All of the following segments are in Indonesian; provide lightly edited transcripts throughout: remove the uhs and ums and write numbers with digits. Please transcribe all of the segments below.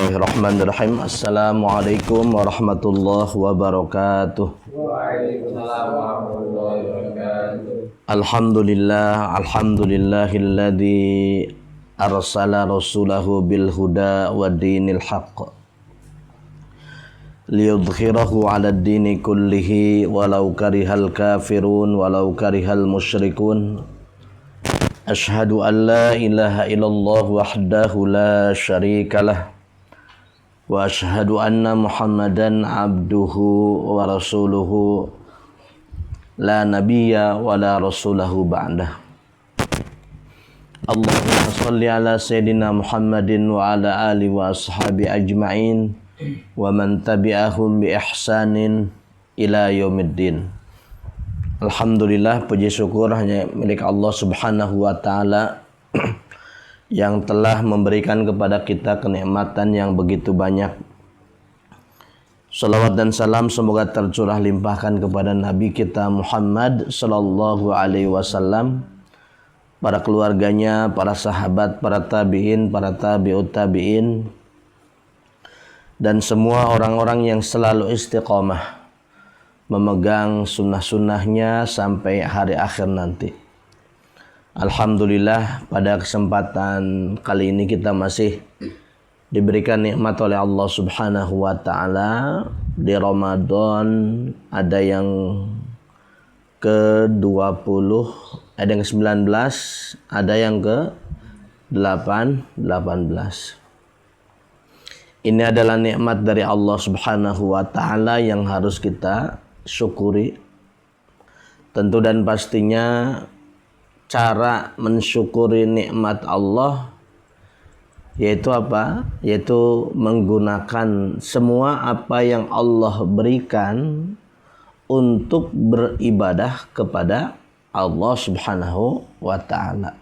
Bismillahirrahmanirrahim. Assalamualaikum warahmatullahi wabarakatuh. Waalaikumsalam warahmatullahi wabarakatuh. Alhamdulillahilladzi arsala rasulahu bil huda wa dinil haqq liyudhhirahu 'alad dini kullihi walau karihal kafirun walau karihal musyrikun. Asyhadu an la ilaha illallah wahdahu la syarikalah wa asyhadu anna Muhammadan abduhu wa rasuluhu la nabiyya wa la rasulahu ba'dah. Allahumma shalli ala sayyidina Muhammadin wa ala alihi wa ashabi ajma'in wa man tabi'ahum bi ihsanin ila yaumiddin. Alhamdulillah, puji syukur hanya milik Allah Subhanahu wa taala yang telah memberikan kepada kita kenikmatan yang begitu banyak. Salawat dan salam semoga tercurah limpahkan kepada Nabi kita Muhammad sallallahu alaihi wasallam, para keluarganya, para sahabat, para tabi'in, para tabi'ut tabi'in, dan semua orang-orang yang selalu istiqomah memegang sunnah-sunnahnya sampai hari akhir nanti. Alhamdulillah, pada kesempatan kali ini kita masih diberikan nikmat oleh Allah Subhanahu wa taala di Ramadan. Ada yang ke-20, ada yang ke-19, ada yang ke-18. Ini adalah nikmat dari Allah Subhanahu wa taala yang harus kita syukuri. Tentu dan pastinya cara mensyukuri nikmat Allah yaitu apa? Yaitu menggunakan semua apa yang Allah berikan untuk beribadah kepada Allah Subhanahu wa taala.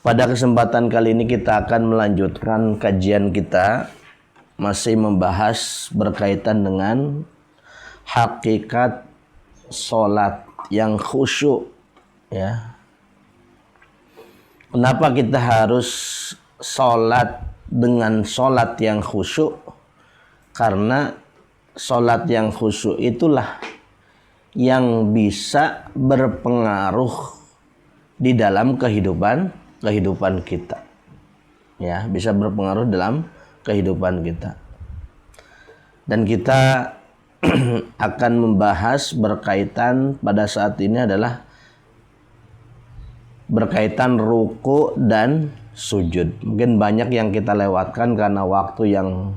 Pada kesempatan kali ini kita akan melanjutkan kajian kita, masih membahas berkaitan dengan hakikat sholat yang khusyuk, ya. Kenapa kita harus sholat dengan sholat yang khusyuk? Karena sholat yang khusyuk itulah yang bisa berpengaruh di dalam kehidupan kita, ya, bisa berpengaruh dalam kehidupan kita. Dan kita akan membahas berkaitan pada saat ini adalah berkaitan ruku dan sujud. Mungkin banyak yang kita lewatkan karena waktu yang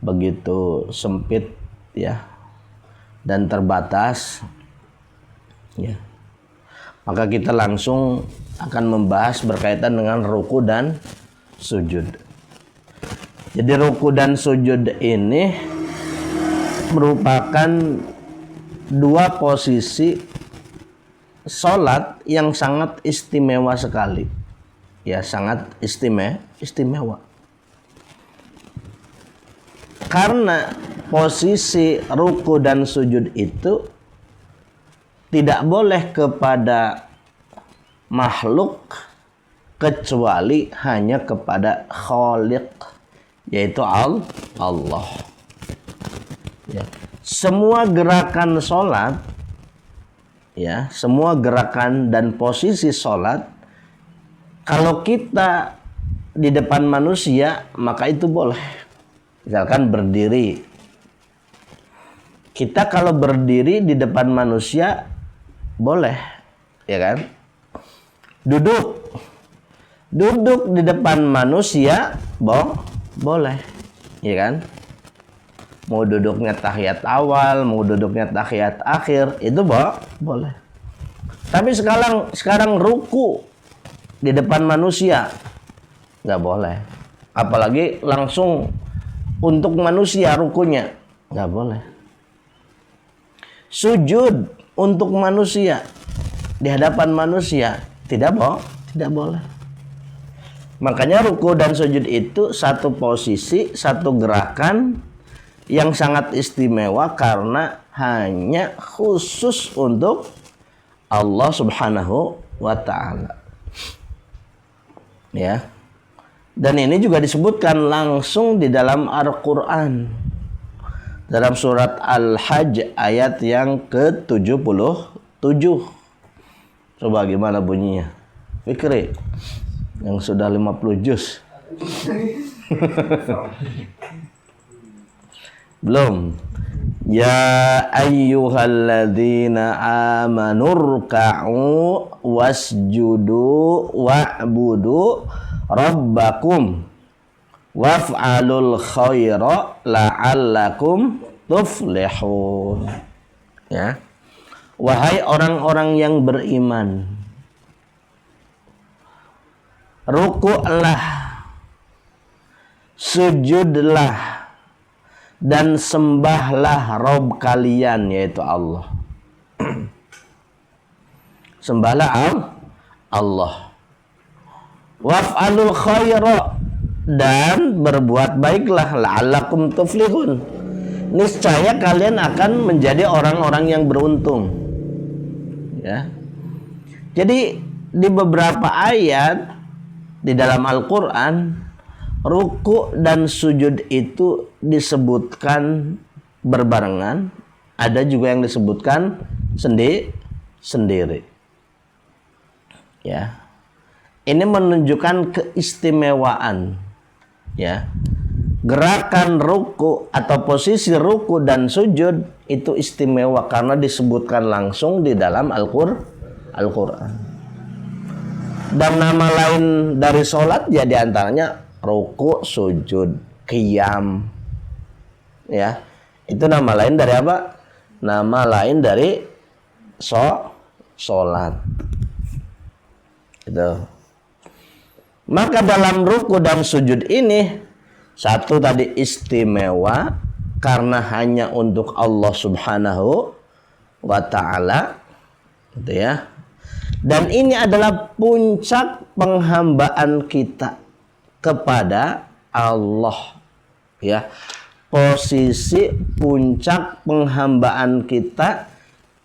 begitu sempit, ya, dan terbatas, ya. Maka kita langsung akan membahas berkaitan dengan ruku dan sujud. Jadi ruku dan sujud ini merupakan dua posisi sholat yang sangat istimewa sekali. Ya, sangat istimewa. Karena posisi ruku dan sujud itu tidak boleh kepada makhluk kecuali hanya kepada Khaliq, yaitu Allah. Ya. Semua gerakan sholat, ya, semua gerakan dan posisi sholat, kalau kita di depan manusia maka itu boleh. Misalkan berdiri, kita kalau berdiri di depan manusia boleh, ya kan? Duduk di depan manusia boleh, ya kan? Mau duduknya tahiyat awal, mau duduknya tahiyat akhir, itu boleh. Tapi sekarang ruku di depan manusia nggak boleh. Apalagi langsung untuk manusia rukunya nggak boleh. Sujud untuk manusia di hadapan manusia tidak boleh. Makanya ruku dan sujud itu satu posisi, satu gerakan yang sangat istimewa karena hanya khusus untuk Allah Subhanahu wa ta'ala. Ya. Dan ini juga disebutkan langsung di dalam Al-Quran. Dalam surat Al-Hajj ayat yang ke-77. Coba gimana bunyinya? Fikri yang sudah 50 juz. Belum. Ya ayyuhalladzina amanurka'u wasjudu wa'budu rabbakum waf'alul khaira la'allakum tuflihun. Ya. Wahai orang-orang yang beriman, rukuklah, sujudlah, dan sembahlah Rabb kalian, yaitu Allah. Sembahlah Allah. Waf'alul khaira, dan berbuat baiklah, la'allakum tuflihun. Niscaya kalian akan menjadi orang-orang yang beruntung. Ya. Jadi di beberapa ayat di dalam Al-Quran, ruku dan sujud itu disebutkan berbarengan, ada juga yang disebutkan sendiri. Ya. Ini menunjukkan keistimewaan, ya. Gerakan ruku atau posisi ruku dan sujud itu istimewa karena disebutkan langsung di dalam Al-Quran. Dan nama lain dari sholat ya diantaranya ruku, sujud, qiyam. Ya, itu nama lain dari apa? Nama lain dari sholat. Itu. Maka dalam ruku dan sujud ini, satu tadi istimewa karena hanya untuk Allah Subhanahu wa ta'ala, gitu ya. Dan ini adalah puncak penghambaan kita kepada Allah, ya. Posisi puncak penghambaan kita,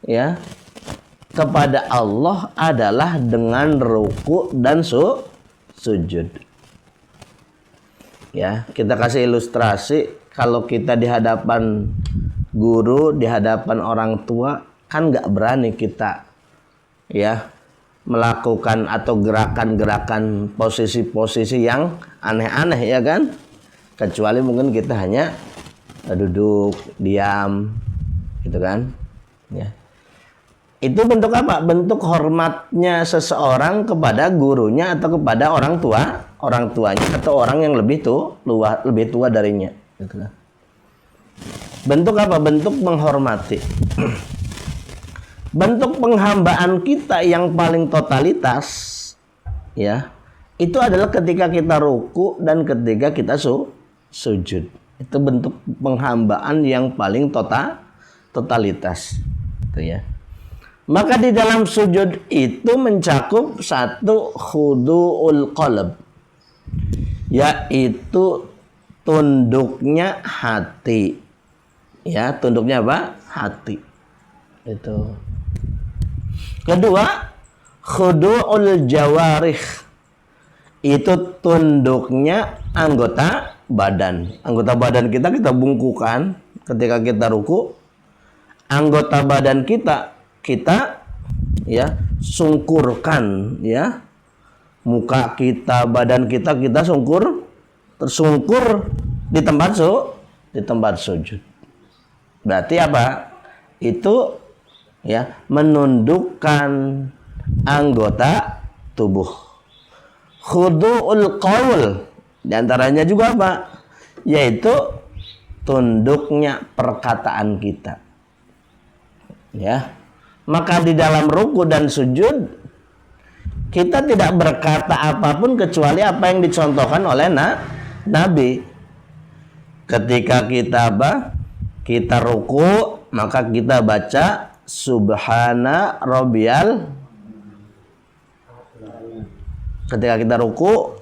ya, kepada Allah adalah dengan ruku dan sujud. Ya, kita kasih ilustrasi, kalau kita di hadapan guru, di hadapan orang tua, kan nggak berani kita, ya, melakukan atau gerakan-gerakan posisi-posisi yang aneh-aneh, ya kan? Kecuali mungkin kita hanya duduk, diam, gitu kan? Ya. Itu bentuk apa? Bentuk hormatnya seseorang kepada gurunya atau kepada orang tuanya atau orang yang lebih tua darinya. Gitu. Bentuk apa? Bentuk menghormati. Bentuk penghambaan kita yang paling totalitas, ya, itu adalah ketika kita ruku dan ketika kita sujud. Itu bentuk penghambaan yang paling totalitas, gitu ya. Maka di dalam sujud itu mencakup satu khudu'ul qalb, yaitu tunduknya hati. Ya, tunduknya apa? Hati. Itu. Kedua, khudu'ul jawarih. Itu tunduknya anggota badan. Anggota badan kita bungkukan ketika kita ruku. Anggota badan kita ya sungkurkan, ya. Muka kita, badan kita tersungkur di tempat sujud. Berarti apa? Itu, ya, menundukkan anggota tubuh. Khudu'ul qaul, di antaranya juga apa? Yaitu tunduknya perkataan kita. Ya. Maka di dalam ruku dan sujud kita tidak berkata apapun kecuali apa yang dicontohkan oleh Nabi. Ketika kita kita ruku, maka kita baca subhana rabbiyal. Ketika kita ruku,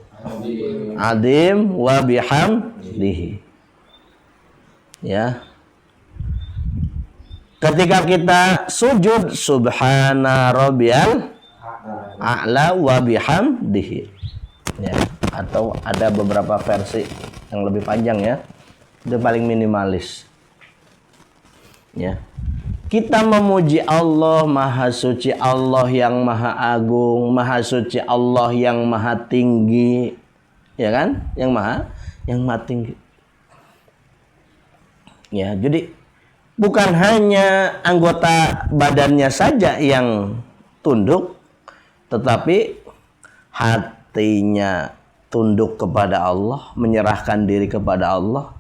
adim wa bihamdihi. Ya. Ketika kita sujud, subhana rabbiyal a'la wa bihamdihi. Ya. atau ada beberapa versi yang lebih panjang ya. Itu paling minimalis. Ya. Kita memuji Allah Maha Suci, Allah yang Maha Agung, Maha Suci Allah yang Maha Tinggi. Ya kan? Yang Maha Tinggi. Ya, jadi bukan hanya anggota badannya saja yang tunduk, tetapi hatinya tunduk kepada Allah, menyerahkan diri kepada Allah.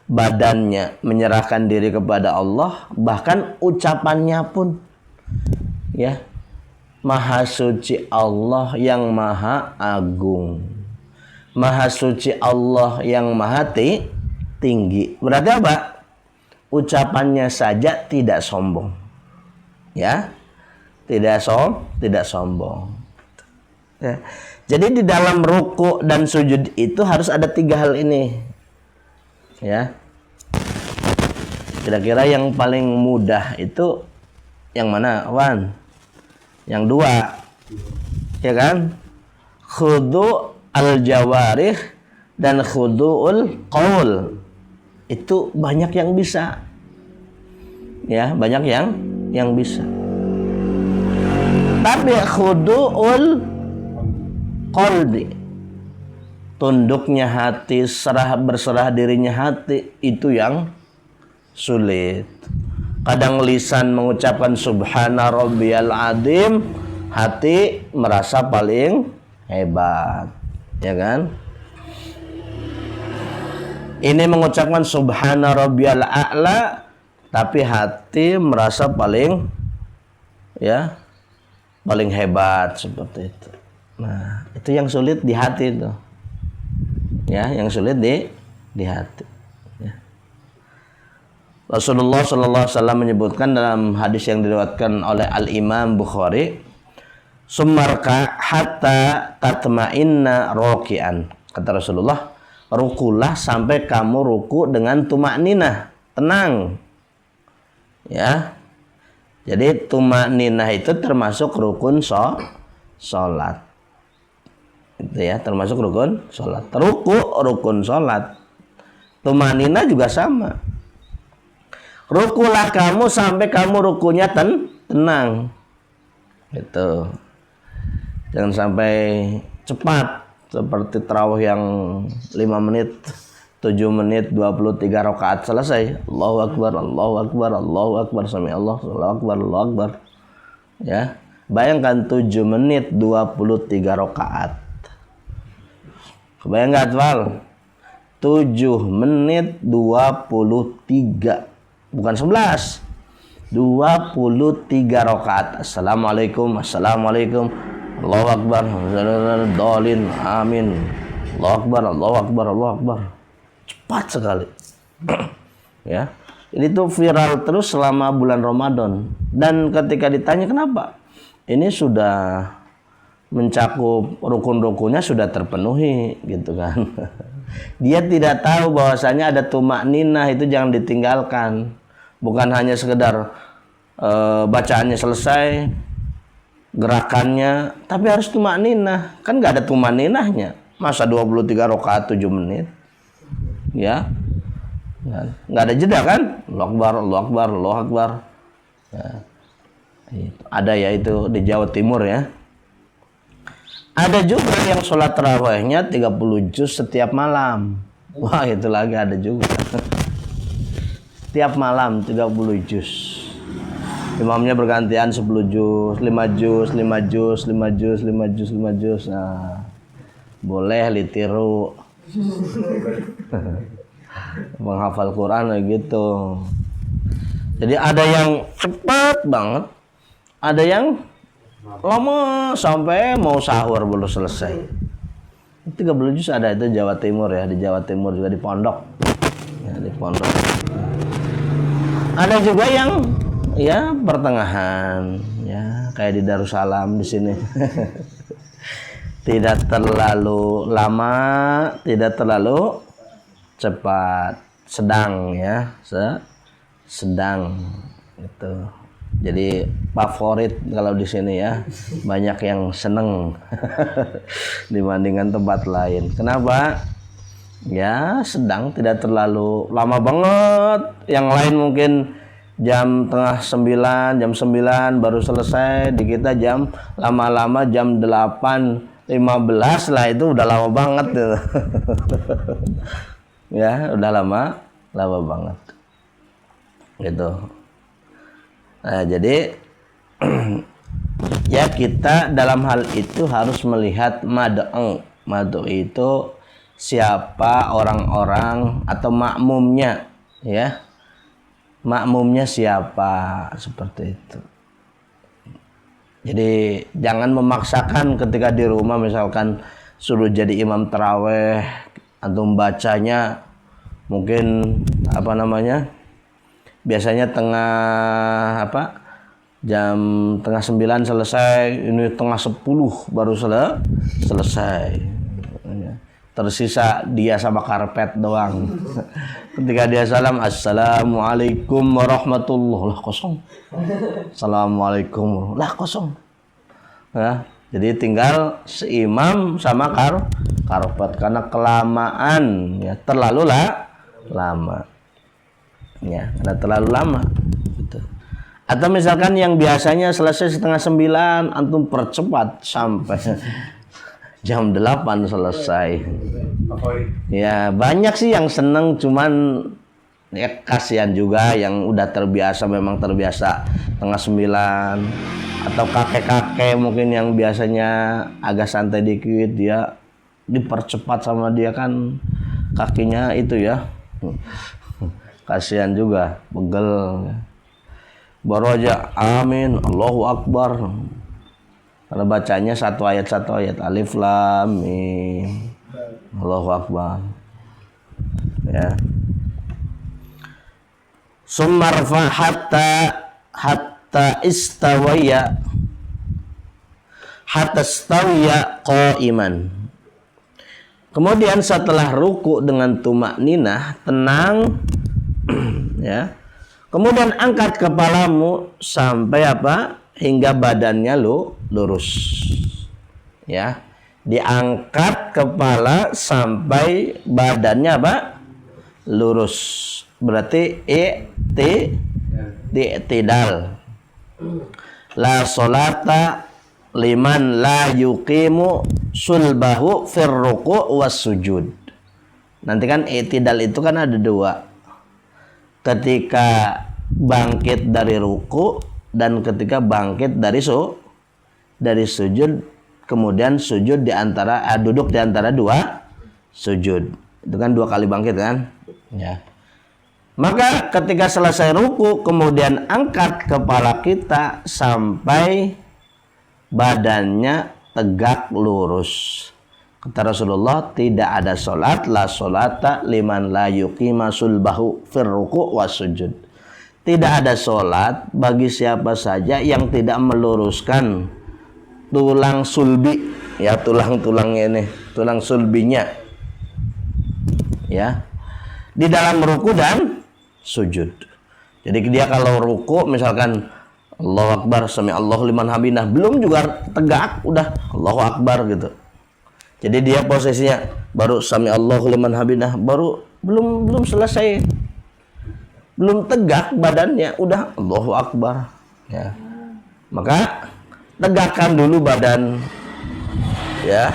Badannya menyerahkan diri kepada Allah, bahkan ucapannya pun ya, Maha Suci Allah yang Maha Agung, Maha Suci Allah yang Maha Tinggi. Berarti apa? Ucapannya saja tidak sombong. Ya. Tidak sombong. Ya. Jadi di dalam ruku dan sujud itu harus ada 3 hal ini. Ya. Kira-kira yang paling mudah itu yang mana, Wan? Yang 2. Ya kan? Khudu al-jawarih dan khudu'ul qaul. Itu banyak yang bisa. Ya, banyak yang bisa. Tapi khudu'ul qalbi, tunduknya hati, berserah dirinya hati, itu yang sulit. Kadang lisan mengucapkan subhana rabbiyal azim, hati merasa paling hebat, ya kan? Ini mengucapkan subhana rabbiyal a'la, tapi hati merasa paling hebat, seperti itu. Nah, itu yang sulit di hati itu. Ya, yang sulit di hati. Ya. Rasulullah sallallahu alaihi wasallam menyebutkan dalam hadis yang diriwayatkan oleh Al-Imam Bukhari, "Sumarka hatta tatma'inna raki'an." Kata Rasulullah, rukulah sampai kamu ruku dengan tuma'ninah, tenang. Ya. Jadi tuma'ninah itu termasuk rukun salat. Itu ya, termasuk rukun salat. Ruku rukun salat. Tumanina juga sama. Rukulah kamu sampai kamu rukunya tenang. Gitu. Jangan sampai cepat seperti tarawih yang 5 menit, 7 menit, 23 rakaat selesai. Allahu Akbar, Allahu Akbar, Allahu Akbar, sami Allah, Allahu Akbar, Allahu Akbar. Ya. Bayangkan 7 menit 23 rakaat. Kebayang nggak, Val? 7 menit 23, bukan 11, 23 rakaat. Assalamualaikum, Assalamualaikum, Allahu Akbar, dolin, amin, Allahu Akbar, Allahu Akbar, Allahu Akbar. Cepat sekali. Ya, ini tuh viral terus selama bulan Ramadan. Dan ketika ditanya kenapa, ini sudah mencakup rukun-rukunnya, sudah terpenuhi gitu kan. Dia tidak tahu bahwasanya ada tumakninah, itu jangan ditinggalkan. Bukan hanya sekedar bacaannya selesai, gerakannya, tapi harus tumakninah. Kan nggak ada tumakninahnya. Masa 23 rakaat 7 menit? Ya. Nggak ada jeda kan? Allahu Akbar, Allahu Akbar, Allahu Akbar. Ya. Ada ya itu di Jawa Timur ya. Ada juga yang sholat tarawihnya 30 juz setiap malam. Wah, itu lagi ada juga. Setiap malam 30 juz. Imamnya bergantian 10 juz, 5 juz, 5 juz, 5 juz, 5 juz, 5 juz. Nah, boleh ditiru. Menghafal Quran gitu. Jadi ada yang cepat banget, ada yang lama sampai mau sahur belum selesai. 30 juz ada itu Jawa Timur ya, di Jawa Timur juga di pondok. Ya, di pondok. Ada juga yang ya pertengahan, ya kayak di Darussalam di sini. Tidak terlalu lama, tidak terlalu cepat, sedang ya, sedang itu. Jadi favorit kalau di sini ya. Banyak yang seneng dibandingkan tempat lain. Kenapa? Ya sedang, tidak terlalu lama banget. Yang lain mungkin jam tengah 9, jam 9 baru selesai. Di kita jam lama-lama jam 8:15 lah, itu udah lama banget gitu. Ya udah lama banget gitu. Nah jadi ya kita dalam hal itu harus melihat mad'u itu siapa orang-orang atau makmumnya, ya makmumnya siapa, seperti itu. Jadi jangan memaksakan ketika di rumah misalkan suruh jadi imam taraweh, antum bacanya mungkin biasanya jam tengah 9 selesai, ini tengah 10 baru selesai. Tersisa dia sama karpet doang. Ketika dia salam, assalamualaikum warahmatullahi, lah kosong. Assalamualaikum, lah kosong. Ya, jadi tinggal seimam sama karpet karena kelamaan, ya terlalu lama. Ya, karena terlalu lama. Gitu. Atau misalkan yang biasanya selesai setengah 9, antum percepat sampai jam 8 selesai. Ya banyak sih yang seneng, cuman ya kasihan juga yang udah memang terbiasa setengah 9. Atau kakek-kakek mungkin yang biasanya agak santai dikit, dia dipercepat sama dia kan kakinya itu ya. Kasihan juga, pegel. Baru aja amin, Allahu Akbar. Karena bacanya satu ayat alif lam mim, Allahu Akbar. Ya. Summarfa hatta istawiya qa'iman. Kemudian setelah ruku dengan tumakninah, tenang ya. Kemudian angkat kepalamu sampai hingga badannya lurus. Ya. Diangkat kepala sampai badannya lurus. Berarti i'tidal. La sholata liman la yuqimu sulbahu fir ruku' was sujud. Nanti kan i'tidal itu kan ada dua. Ketika bangkit dari ruku dan ketika bangkit dari sujud, kemudian sujud duduk di antara dua sujud. Itu kan 2 kali bangkit kan? Ya. Maka ketika selesai ruku, kemudian angkat kepala kita sampai badannya tegak lurus. Kata Rasulullah, tidak ada sholat, la sholata liman la yuqima sulbahu fir ruku' was sujud. Tidak ada sholat bagi siapa saja yang tidak meluruskan tulang sulbi, ya tulang-tulangnya ini, tulang sulbinya, ya, di dalam ruku dan sujud. Jadi dia kalau ruku misalkan Allahu Akbar, sami Allahu liman hamidah, belum juga tegak, udah Allahu Akbar gitu. Jadi dia posisinya baru sami Allahu liman hamidah, baru belum selesai, belum tegak badannya, udah Allahu Akbar. Ya, maka tegakkan dulu badan, ya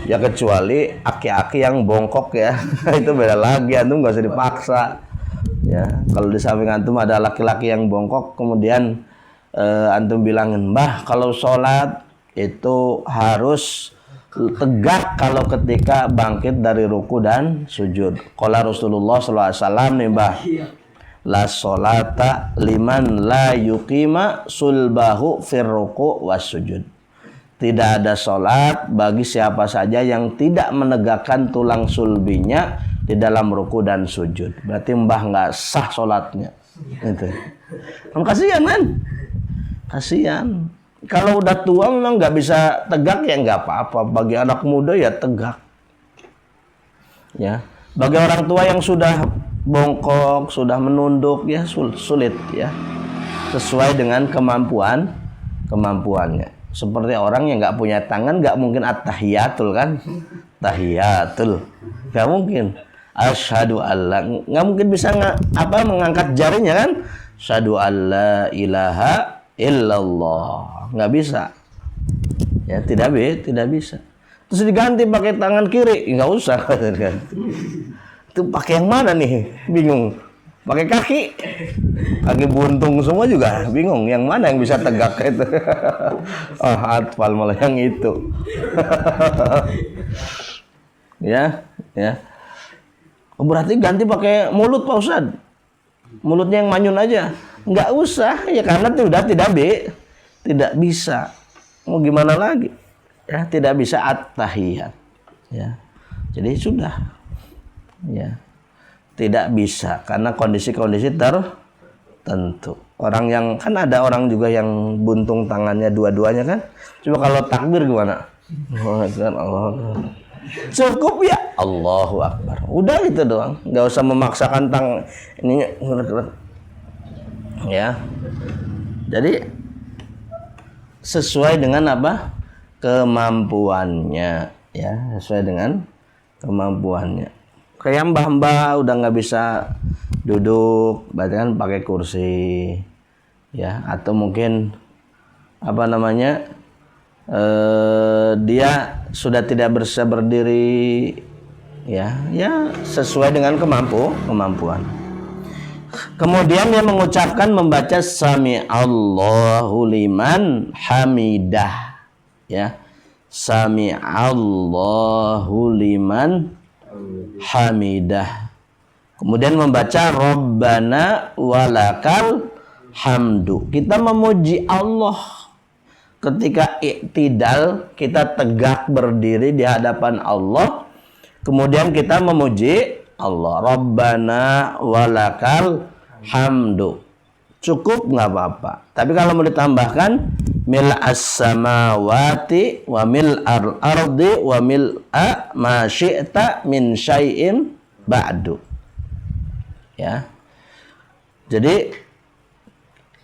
kecuali aki-aki yang bongkok ya. Itu beda lagi, antum nggak usah dipaksa. Ya, kalau di samping antum ada laki-laki yang bongkok, kemudian antum bilangin, Mbah, kalau sholat itu harus tegak kalau ketika bangkit dari ruku dan sujud. Qala Rasulullah SAW nih, Mbah, la sholata liman la yuqima sulbahu fir ruku' was sujud. Tidak ada sholat bagi siapa saja yang tidak menegakkan tulang sulbinya di dalam ruku dan sujud. Berarti Mbah nggak sah sholatnya. Itu. Kan kasihan kan? Kasihan. Kalau udah tua memang nggak bisa tegak ya nggak apa-apa. Bagi anak muda ya tegak. Ya. Bagi orang tua yang sudah bongkok, sudah menunduk ya sulit ya. sesuai dengan kemampuannya. Seperti orang yang nggak punya tangan nggak mungkin at-tahiyatul kan, tahiyatul nggak mungkin. Asyhadu alla nggak mungkin bisa mengangkat jarinya kan, asyhadu alla ilaha illallah nggak bisa ya, tidak bisa. Terus diganti pakai tangan kiri, nggak usah. Itu pakai yang mana nih? Bingung. Pakai kaki buntung semua juga bingung. Yang mana yang bisa tegak itu? Oh, atfal malah yang itu. ya. Oh, berarti ganti pakai mulut Pak Ustadz. Mulutnya yang manyun aja. Nggak usah ya, karena sudah tidak bisa. Mau gimana lagi? Ya, tidak bisa at-tahiyat. Ya. Jadi sudah. Ya. Tidak bisa karena kondisi-kondisi tertentu. Orang yang kan ada orang juga yang buntung tangannya dua-duanya kan. Coba kalau takbir gimana? Allah. Cukup ya, Allahu Akbar. Udah gitu doang. Nggak usah memaksakan ininya. Ya. Jadi sesuai dengan apa? Kemampuannya, ya, sesuai dengan kemampuannya. Kayak mbah-mbah udah nggak bisa duduk, berarti kan pakai kursi, ya, atau mungkin dia sudah tidak bisa berdiri, ya sesuai dengan kemampuan. Kemudian dia mengucapkan membaca sami Allahu liman hamidah, ya, sami Allahu liman hamidah. Kemudian membaca Rabbana walakal hamdu. Kita memuji Allah ketika i'tidal, kita tegak berdiri di hadapan Allah. Kemudian kita memuji Allah, Rabbana walakal hamdu. Cukup nggak apa-apa. Tapi kalau mau ditambahkan mil as-samawati wa mil al-ardi wa mil ma syi'ta min syai'in ba'du. Ya. Jadi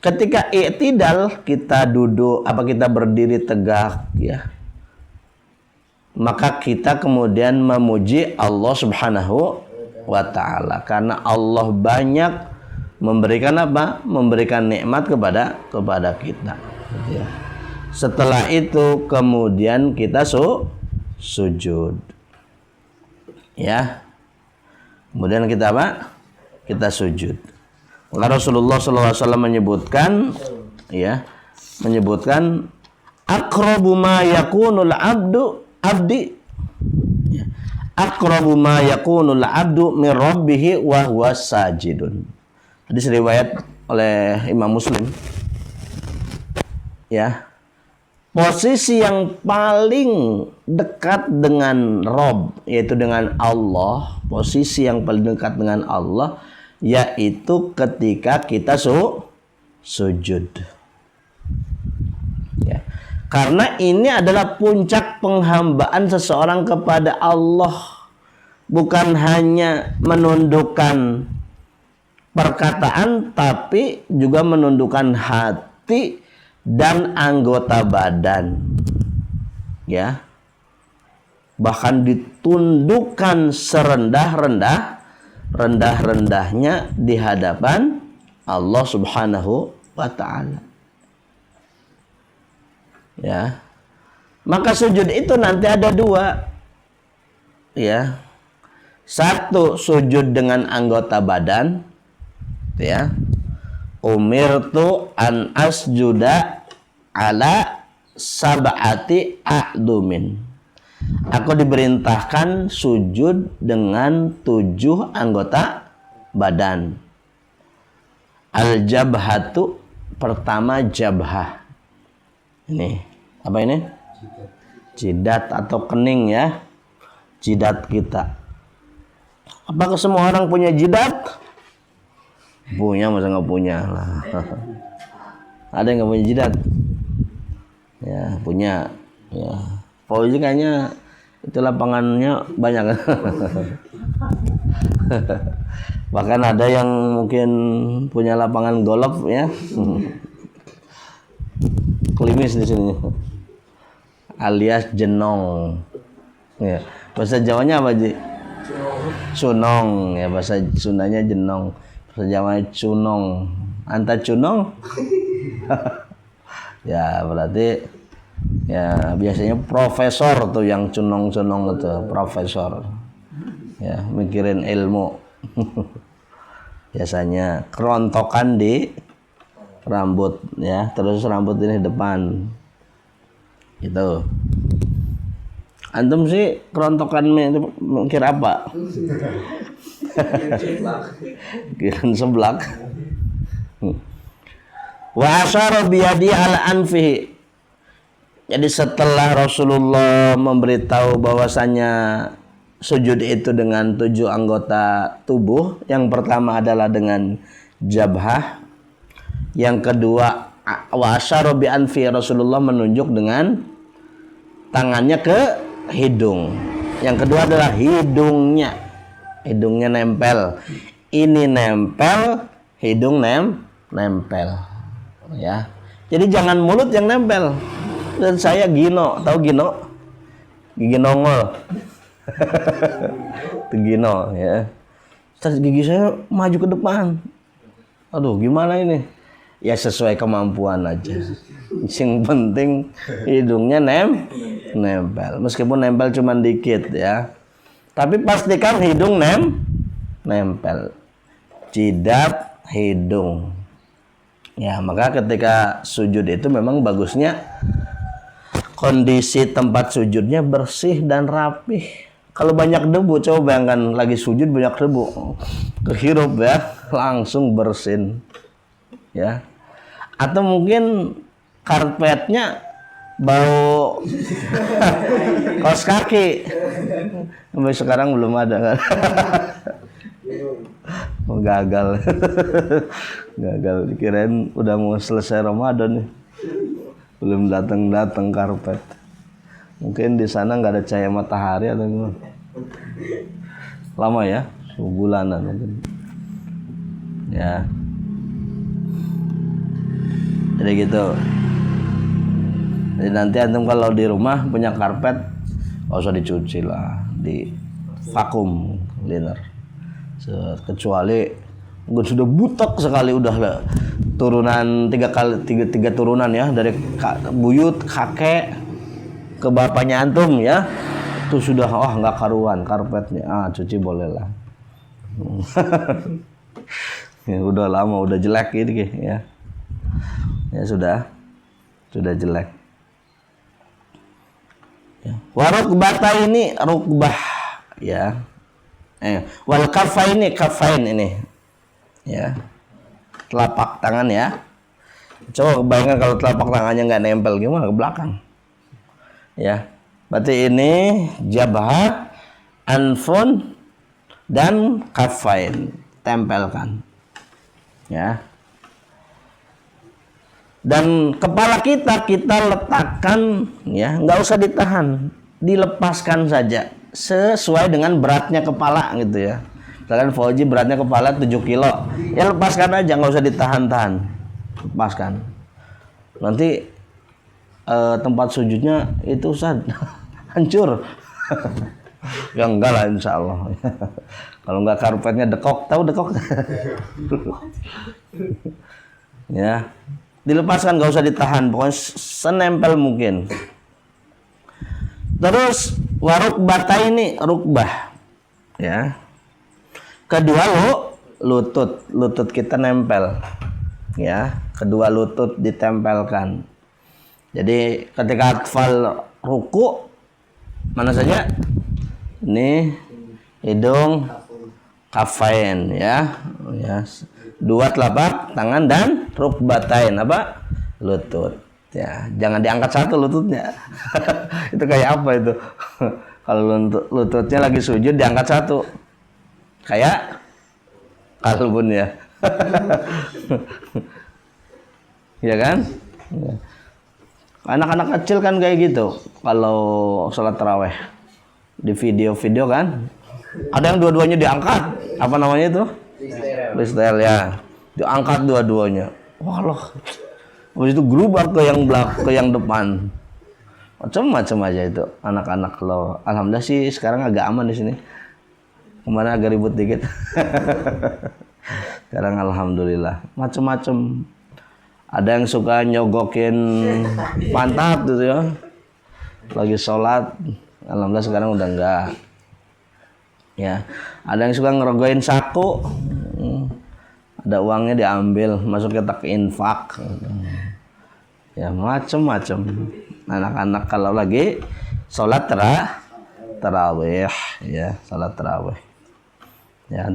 ketika i'tidal, kita duduk kita berdiri tegak, ya. Maka kita kemudian memuji Allah Subhanahu wa taala karena Allah banyak memberikan memberikan nikmat kepada kita, ya. Setelah itu kemudian kita sujud, ya. Kemudian kita kita sujud. Maka Rasulullah SAW menyebutkan aqrabu ma yakunul abdi ya. Aqrabu ma yakunul abdu min rabbih wa huwa sajidun. Hadis riwayat oleh Imam Muslim. Ya. Posisi yang paling dekat dengan Rabb, yaitu dengan Allah, posisi yang paling dekat dengan Allah yaitu ketika kita sujud. Ya. Karena ini adalah puncak penghambaan seseorang kepada Allah. Bukan hanya menundukkan perkataan, tapi juga menundukkan hati dan anggota badan. Ya. Bahkan ditundukkan rendah-rendahnya di hadapan Allah Subhanahu wa taala. Ya. Maka sujud itu nanti ada dua. Ya. Satu, sujud dengan anggota badan, ya. Umirtu an asjuda ala sab'ati a'dumin. Aku diperintahkan sujud dengan 7 anggota badan. Al-jabhatu, pertama jabhah. Ini, apa ini? Jidat atau kening, ya. Jidat kita. Apakah semua orang punya jidat? Punya, masa nggak punya lah. Ada yang nggak punya jidat? Ya, punya. Ya. Fauzi kayaknya itu lapangannya banyak. Bahkan ada yang mungkin punya lapangan golf ya. Klimis di sini. Alias jenong. Ya. Bahasa Jawanya apa, Ji? Cunong. Ya, bahasa Sundanya jenong. Bahasa Jawanya cunong. Anta cunong? Ya, berarti ya biasanya profesor tuh yang cunong-cunong itu, profesor. Ya, mikirin ilmu. Biasanya kerontokan di rambut ya, terus rambut ini depan. Gitu. Antum sih kerontokan mikir apa? Kirain seblak. Wa asyara biyadi ala anfihi. Jadi setelah Rasulullah memberitahu bahwasannya sujud itu dengan 7 anggota tubuh, yang pertama adalah dengan jabhah, yang kedua wa asyara bi anfi, Rasulullah menunjuk dengan tangannya ke hidung. Yang kedua adalah hidungnya nempel. Ini nempel, hidung nempel. Ya. Jadi jangan mulut yang nempel. Dan saya Gino, tahu Gino? Gigi nongol. Itu Gino ya. Terus gigi saya maju ke depan. Aduh, gimana ini? Ya sesuai kemampuan aja. Yang penting hidungnya nempel. Meskipun nempel cuma dikit ya. Tapi pastikan hidung nempel. Jidat hidung. Ya, maka ketika sujud itu memang bagusnya kondisi tempat sujudnya bersih dan rapih. Kalau banyak debu, coba bayangkan lagi sujud banyak debu. Kehirup ya, langsung bersin. Ya. Atau mungkin karpetnya bau kaos kaki. Sampai sekarang belum ada kan. Gagal. Gagal, dikirain udah mau selesai Ramadan nih. Belum datang karpet. Mungkin di sana nggak ada cahaya matahari atau gimana. Lama ya, sebulanan mungkin. Ya. Jadi gitu. Jadi nanti antum kalau di rumah punya karpet, nggak usah dicuci lah, di vakum cleaner. Kecuali mungkin sudah butek sekali, udah lah turunan tiga turunan ya, dari buyut kakek ke bapaknya antum ya, itu sudah nggak karuan karpetnya, cuci boleh lah. Ya udah lama, udah jelek gitu ya. Ya sudah jelek. Ya. Warukbata ini rukbah ya. Wal kafain ini ya. Telapak tangan ya. Coba bayangkan kalau telapak tangannya nggak nempel gimana ke belakang. Ya. Berarti ini jabhah, anfun dan kafain, tempelkan. Ya. Dan kepala kita letakkan ya, nggak usah ditahan, dilepaskan saja sesuai dengan beratnya kepala gitu ya. Misalkan Fauji beratnya kepala 7 kilo, ya lepaskan aja, nggak usah ditahan-tahan, lepaskan. Nanti tempat sujudnya itu Ustaz hancur. Ya enggak lah, insya Allah. Kalau enggak karpetnya dekok, tahu dekok? Ya. Dilepaskan, gak usah ditahan, pokoknya senempel mungkin. Terus warukbata ini rukbah ya. Kedua lutut kita nempel ya, kedua lutut ditempelkan. Jadi ketika atfal ruku mana saja? Ini hidung, kafain ya. Dua telapak tangan dan rukbatain apa? Lutut. Ya, jangan diangkat satu lututnya. Itu kayak apa itu? Kalau lututnya lagi sujud diangkat satu. Kayak kalbun ya. Ya kan? Ya. Anak-anak kecil kan kayak gitu kalau sholat tarawih. Di video-video kan ada yang dua-duanya diangkat. Apa namanya itu? freestyle ya. Diangkat dua-duanya. Walah. Habis itu gerubak ke yang depan. Macam-macam aja itu anak-anak lo. Alhamdulillah sih sekarang agak aman di sini. Kemarin agak ribut dikit. Sekarang alhamdulillah macam-macam. Ada yang suka nyogokin pantat gitu ya. Lagi sholat. Alhamdulillah sekarang udah enggak. Ya, ada yang suka ngerogoin saku. Ada uangnya diambil, masuk ke tak infak. Ya, macam-macam. Anak-anak kalau lagi sholat tarawih, ya, sholat tarawih. Ya,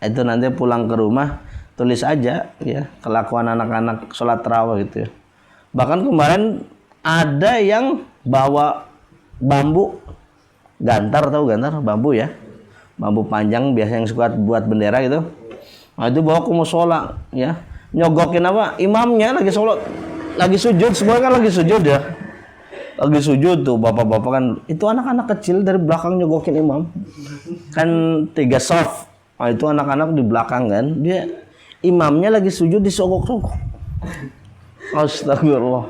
itu nanti pulang ke rumah tulis aja ya kelakuan anak-anak sholat tarawih gitu ya. Bahkan kemarin ada yang bawa bambu gantar, tahu gantar bambu ya, bambu panjang biasanya yang suka buat bendera gitu. Nah, itu bawa ke musola ya, nyogokin apa imamnya lagi sholat, lagi sujud, semua kan lagi sujud ya, lagi sujud tuh bapak-bapak kan, itu anak-anak kecil dari belakang nyogokin imam kan 3 soft. Nah, itu anak-anak di belakang kan, dia imamnya lagi sujud disogok-sogok. Astagfirullah.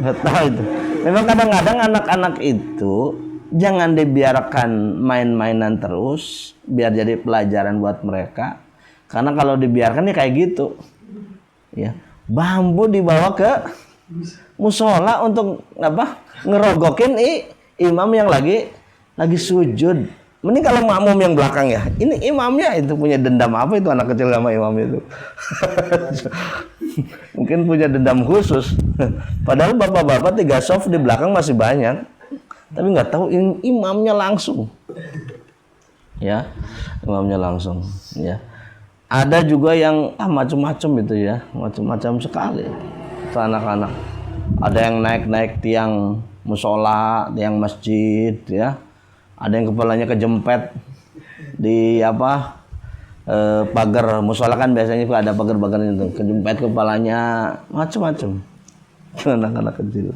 Nggak tahu itu. Memang kadang-kadang anak-anak itu jangan dibiarkan main-mainan terus, biar jadi pelajaran buat mereka. Karena kalau dibiarkan ya kayak gitu. Ya, bambu dibawa ke musola untuk apa? Ngerogokin imam yang lagi sujud. Mending kalau makmum yang belakang ya. Ini imamnya itu punya dendam apa itu anak kecil sama imam itu. Mungkin punya dendam khusus. Padahal bapak-bapak 3 soft di belakang masih banyak. Tapi nggak tahu imamnya langsung. Ya, imamnya langsung. Ya. Ada juga yang macam-macam itu ya, macam-macam sekali. Itu anak-anak. Ada yang naik-naik tiang musola, tiang masjid, ya. Ada yang kepalanya kejempet di pagar musola kan biasanya ada pagar-pagar itu, kejempet kepalanya, macam-macam. Anak-anak kecil.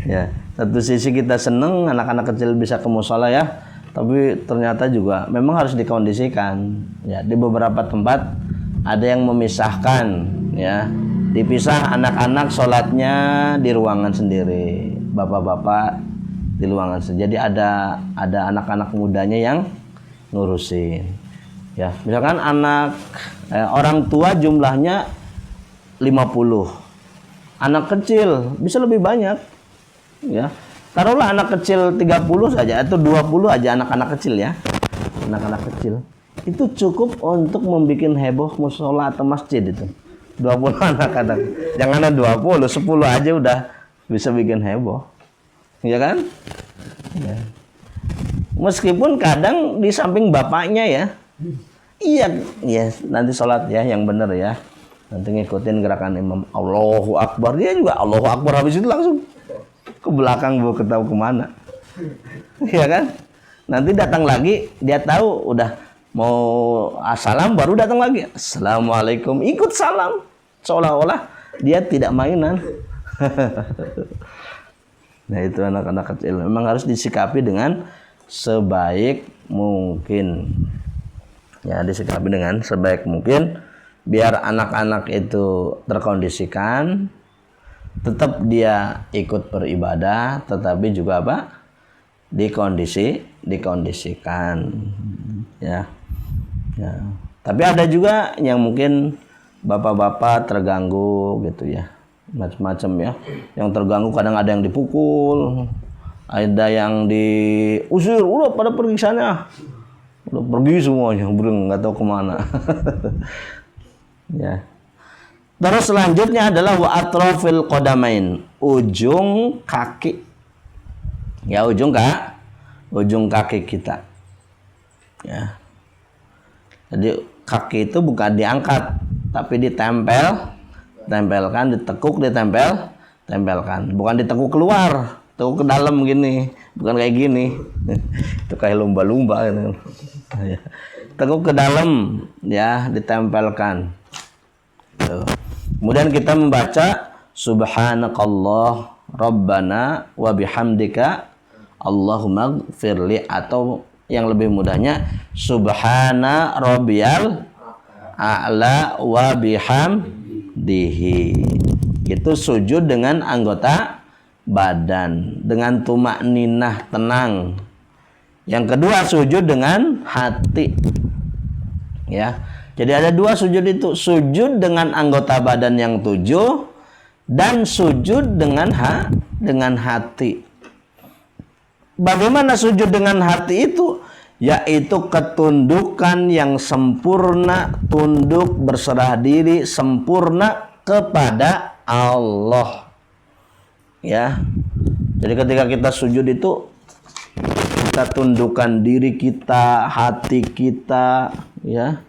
Ya, satu sisi kita seneng anak-anak kecil bisa ke musola ya, tapi ternyata juga memang harus dikondisikan. Ya, di beberapa tempat ada yang memisahkan, ya, dipisah anak-anak sholatnya di ruangan sendiri, bapak-bapak di ruangan sendiri. Jadi ada anak-anak mudanya yang ngurusin. Ya, misalkan orang tua jumlahnya 50. Anak kecil bisa lebih banyak. Ya. Taruhlah anak kecil 30 saja atau 20 aja anak-anak kecil ya. Anak-anak kecil. Itu cukup untuk membuat heboh musola atau masjid itu. 20 anak-anak. Jangan ada 20, 10 aja udah bisa bikin heboh. Ya kan? Ya. Meskipun kadang di samping bapaknya ya. Iya, ya, nanti sholat ya yang benar ya. Nanti ngikutin gerakan imam Allahu Akbar, dia juga Allahu Akbar, habis itu langsung ke belakang, bu ketahu kemana. Iya kan? Nanti datang lagi, dia tahu udah mau assalam, baru datang lagi. Assalamualaikum, ikut salam. Seolah-olah dia tidak mainan. Nah, itu anak-anak kecil memang harus disikapi dengan sebaik mungkin. Ya, disikapi dengan sebaik mungkin biar anak-anak itu terkondisikan, tetap dia ikut beribadah, tetapi juga dikondisikan. Ya. Ya. Tapi ada juga yang mungkin bapak-bapak terganggu gitu ya. Macam-macam ya. Yang terganggu kadang ada yang dipukul, ada yang diusir, udah pada pergi sana. Udah pergi semuanya, nggak tahu kemana. Ya. Terus selanjutnya adalah wa atrafil qadamain, ujung kaki. Ya, ujung kaki kita. Ya. Jadi kaki itu bukan diangkat, tapi tempelkan, ditekuk, tempelkan. Bukan ditekuk keluar, tekuk ke dalam gini, bukan kayak gini. Itu kayak lumba-lumba gitu. Ya. Tekuk ke dalam, ya, ditempelkan. Tuh. Kemudian kita membaca subhanakallah rabbana wa bihamdika Allahumma gfirli, atau yang lebih mudahnya subhana rabbiyal ta'ala wa bihamdihi. Itu sujud dengan anggota badan, dengan tumakninah, tenang. Yang kedua sujud dengan hati. Ya. Jadi ada dua sujud itu, sujud dengan anggota badan yang 7 dan sujud dengan hati. Bagaimana sujud dengan hati itu? Yaitu ketundukan yang sempurna, tunduk berserah diri sempurna kepada Allah. Ya. Jadi ketika kita sujud itu kita tundukkan diri kita, hati kita, ya,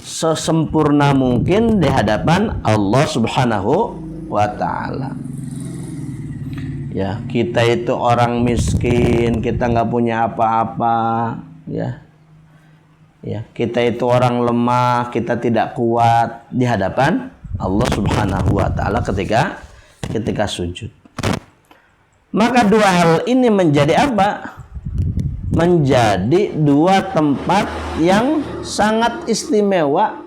sesempurna mungkin di hadapan Allah Subhanahu wa ta'ala. Ya, kita itu orang miskin, kita nggak punya apa-apa, ya. Ya, kita itu orang lemah, kita tidak kuat di hadapan Allah Subhanahu wa ta'ala ketika sujud. Maka dua hal ini menjadi apa? Menjadi dua tempat yang sangat istimewa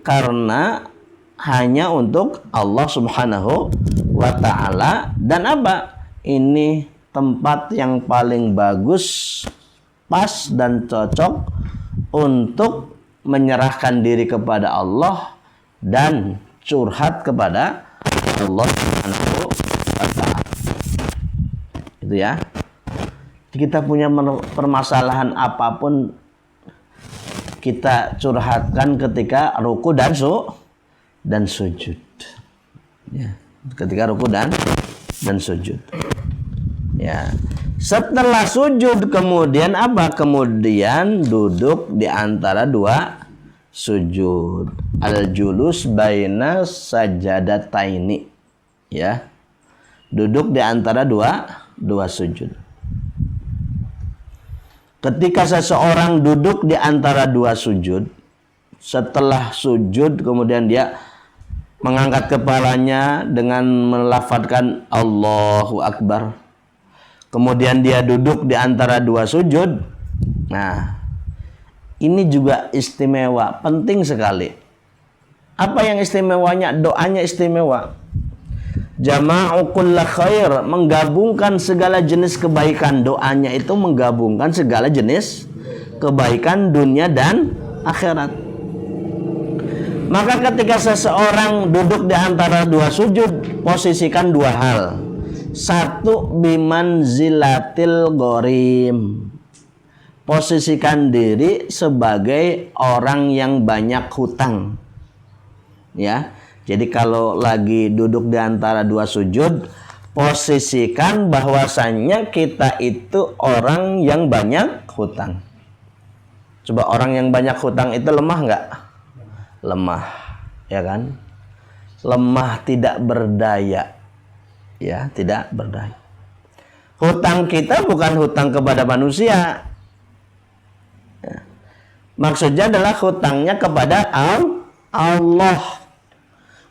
karena hanya untuk Allah Subhanahu wa ta'ala. Dan apa? Ini tempat yang paling bagus, pas dan cocok untuk menyerahkan diri kepada Allah dan curhat kepada Allah Subhanahu wa ta'ala. Itu ya. Kita punya permasalahan apapun kita curhatkan ketika ruku dan sujud. Ya, ketika ruku dan sujud. Ya. Setelah sujud kemudian apa? Kemudian duduk di antara dua sujud. Al-julus baina sajadataini. Ya. Duduk di antara dua sujud. Ketika seseorang duduk di antara dua sujud, setelah sujud kemudian dia mengangkat kepalanya dengan melafadzkan Allahu Akbar. Kemudian dia duduk di antara dua sujud. Nah, ini juga istimewa, penting sekali. Apa yang istimewanya? Doanya istimewa. Jama'u kulla khair, menggabungkan segala jenis kebaikan. Doanya itu menggabungkan segala jenis kebaikan dunia dan akhirat. Maka ketika seseorang duduk di antara dua sujud, posisikan dua hal. Satu, bimanzilatil ghorim. Posisikan diri sebagai orang yang banyak hutang. Ya. Jadi kalau lagi duduk di antara dua sujud, posisikan bahwasannya kita itu orang yang banyak hutang. Coba orang yang banyak hutang itu lemah nggak? Lemah, ya kan? Lemah, tidak berdaya. Ya, tidak berdaya. Hutang kita bukan hutang kepada manusia. Ya. Maksudnya adalah hutangnya kepada Allah.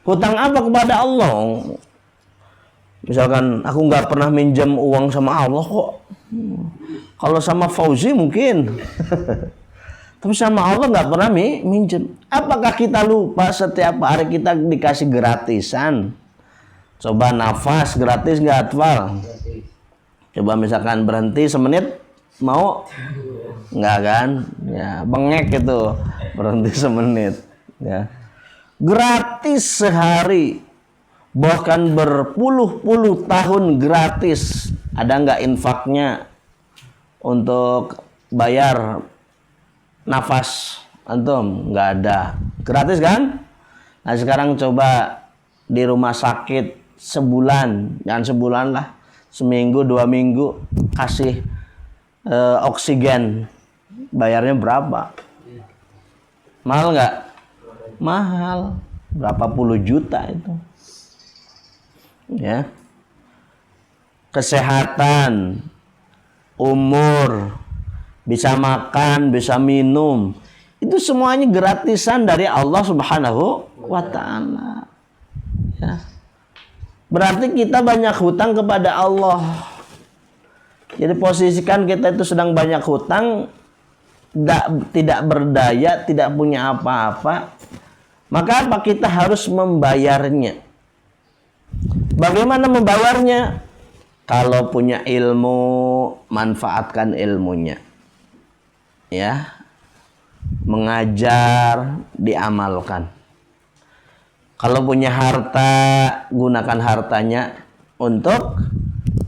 Hutang apa kepada Allah? Misalkan aku nggak pernah minjam uang sama Allah kok. Kalau sama Fauzi mungkin. Tapi sama Allah nggak pernah minjem. Apakah kita lupa setiap hari kita dikasih gratisan? Coba nafas gratis nggak, Atfal? Coba misalkan berhenti semenit, mau? Nggak kan? Ya, bengek itu berhenti semenit. Ya, gratis sehari, bahkan berpuluh-puluh tahun gratis. Ada nggak infaknya untuk bayar nafas antum? Nggak ada, gratis kan? Nah sekarang coba di rumah sakit sebulan, jangan sebulan lah, seminggu 2 minggu kasih oksigen, bayarnya berapa? Mahal nggak? Mahal, berapa puluh juta itu. Ya, kesehatan, umur, bisa makan, bisa minum, itu semuanya gratisan dari Allah Subhanahu wa ta'ala. Ya. Berarti kita banyak hutang kepada Allah. Jadi posisikan kita itu sedang banyak hutang, tidak berdaya, tidak punya apa-apa. Maka apa? Kita harus membayarnya. Bagaimana membayarnya? Kalau punya ilmu, manfaatkan ilmunya. Ya. Mengajar, diamalkan. Kalau punya harta, gunakan hartanya untuk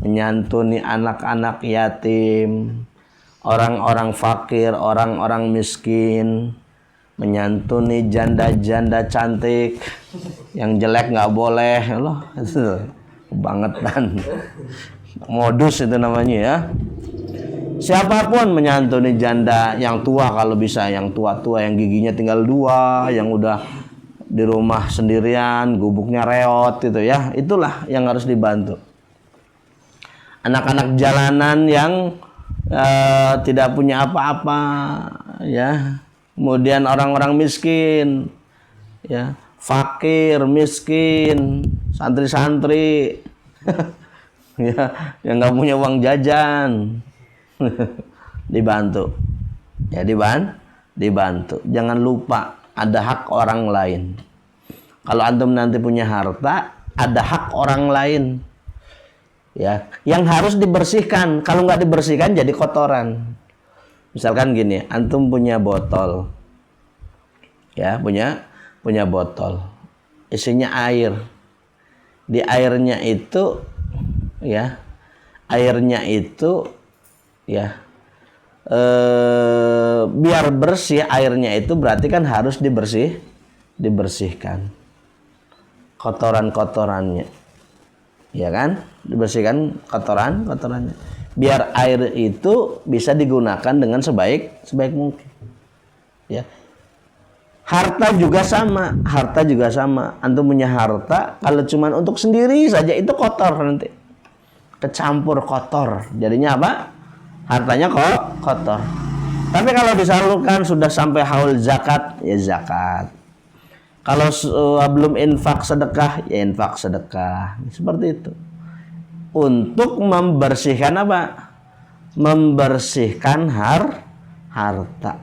menyantuni anak-anak yatim, orang-orang fakir, orang-orang miskin, menyantuni janda-janda cantik, yang jelek nggak boleh, loh, itu kebangetan, modus itu namanya ya. Siapapun menyantuni janda yang tua kalau bisa, yang tua-tua, yang giginya tinggal 2, yang udah di rumah sendirian, gubuknya reot itu ya, itulah yang harus dibantu. Anak-anak jalanan yang tidak punya apa-apa, ya. Kemudian orang-orang miskin, ya, fakir, miskin, santri-santri, ya, yang nggak punya uang jajan, dibantu, ya, dibantu. Jangan lupa ada hak orang lain. Kalau antum nanti punya harta, ada hak orang lain, ya, yang harus dibersihkan. Kalau nggak dibersihkan jadi kotoran. Misalkan gini, antum punya botol, ya, punya botol, isinya air. Di airnya itu, ya, biar bersih airnya itu berarti kan harus dibersihkan kotoran-kotorannya, ya kan, dibersihkan kotorannya. Biar air itu bisa digunakan dengan sebaik mungkin. Ya. Harta juga sama. Antum punya harta, kalau cuma untuk sendiri saja itu kotor nanti. Kecampur kotor. Jadinya apa? Hartanya kok kotor. Tapi kalau disalurkan sudah sampai haul zakat, ya zakat. Kalau belum infak sedekah, ya infak sedekah. Seperti itu. Untuk membersihkan apa? Membersihkan harta.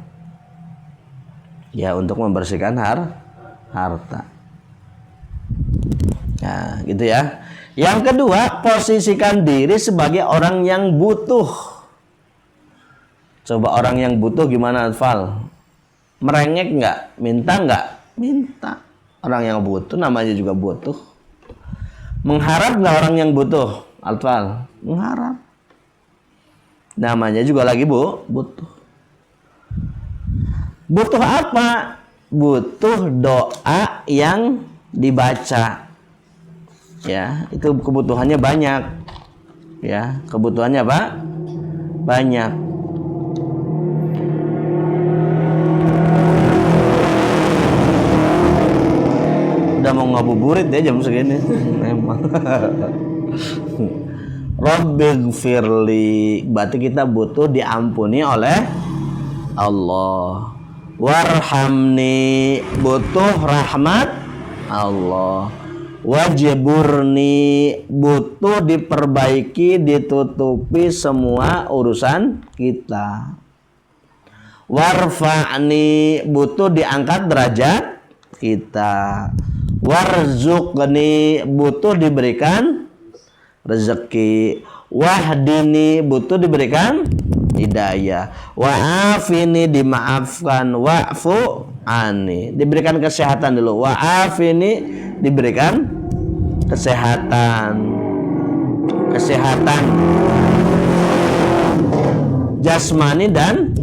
Ya, untuk membersihkan harta. Nah, gitu ya. Yang kedua, posisikan diri sebagai orang yang butuh. Coba orang yang butuh gimana, Atfal? Merengek nggak? Minta nggak? Minta. Orang yang butuh namanya juga butuh. Mengharap nggak orang yang butuh? Atfal, mengharap. Namanya juga lagi butuh. Butuh apa? Butuh doa yang dibaca. Ya, itu kebutuhannya banyak. Ya, kebutuhannya apa? Banyak. Udah mau ngabuburit ya jam segini. Memang. Rabbighfirli, berarti kita butuh diampuni oleh Allah. Warhamni, butuh rahmat Allah. Wajburni, butuh diperbaiki, ditutupi semua urusan kita. Warfa'ni, butuh diangkat derajat kita. Warzuqni, butuh diberikan rezeki. Wahdini, butuh diberikan hidayah. Wa'afini, dimaafkan. Wa'fu ani, diberikan kesehatan dulu. Wa'afini, diberikan kesehatan jasmani dan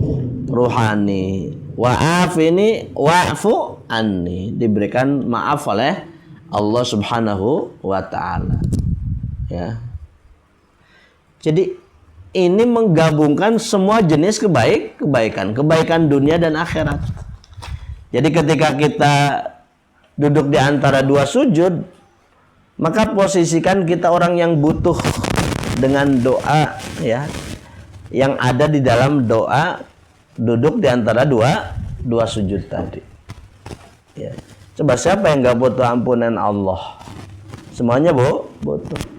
ruhani. Wa'afini wa'fu anni, diberikan maaf oleh Allah Subhanahu wa ta'ala. Ya. Jadi ini menggabungkan semua jenis kebaikan dunia dan akhirat. Jadi ketika kita duduk di antara dua sujud, maka posisikan kita orang yang butuh dengan doa, ya, yang ada di dalam doa duduk di antara dua sujud tadi. Ya. Coba siapa yang nggak butuh ampunan Allah? Semuanya butuh.